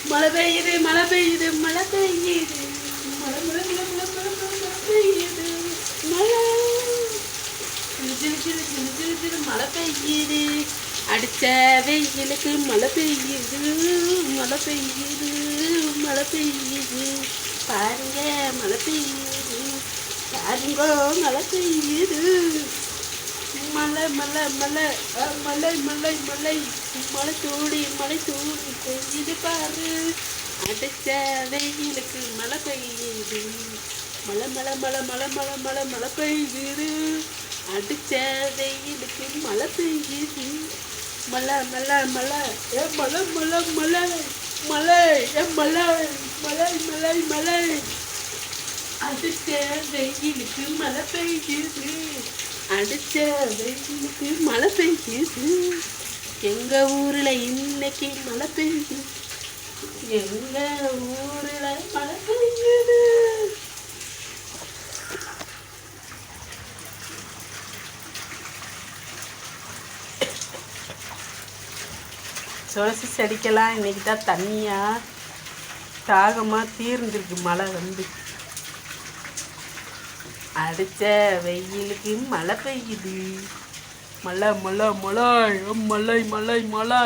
மழை பெய்யுது மழை பெய்யுது மழை பெய்யுது மழை மழை மழை மழை மழை மழை மழை பெய்யுது மழை சிலு சிலு சிலு சிலு சிலு மழை பெய்யுது அடிச்ச வெயிலுக்கு மழை பெய்யுது மழை பெய்யுது மழை பெய்யுது பாருங்க மழை பெய்யுது பாருங்க மழை பெய்யுது மலை மலை மலை மலை மலை மலை மலை தூடி பெய்யுது பாரு அடிச்ச வெயிலுக்கு மழை பெய்யுது மலை மலை மலை மலை மலை மலை மழை பெய்யுது அடிச்ச வெயிலுக்கு மழை பெய்யுது மலை மலை மலை ஏ மலை மலை மலை மலை ஏ மலை மலை மலை மலை அடிச்ச வெயிலுக்கு மழை பெய்யுது அடிச்ச வெயிலுக்கு மழை பெய்யுது எங்க ஊர்ல இன்னைக்கு மழை பெய்யுது எங்க ஊர்ல மழை பெய்யுது துளசி செடிக்கெல்லாம் இன்னைக்கு தான் தண்ணியா தாகமா தீர்ந்துருக்கு மழை வந்து அடிச்ச வெயிலுக்கு மழை பெய்யுது மழை மழை மழை மழை மழை மழை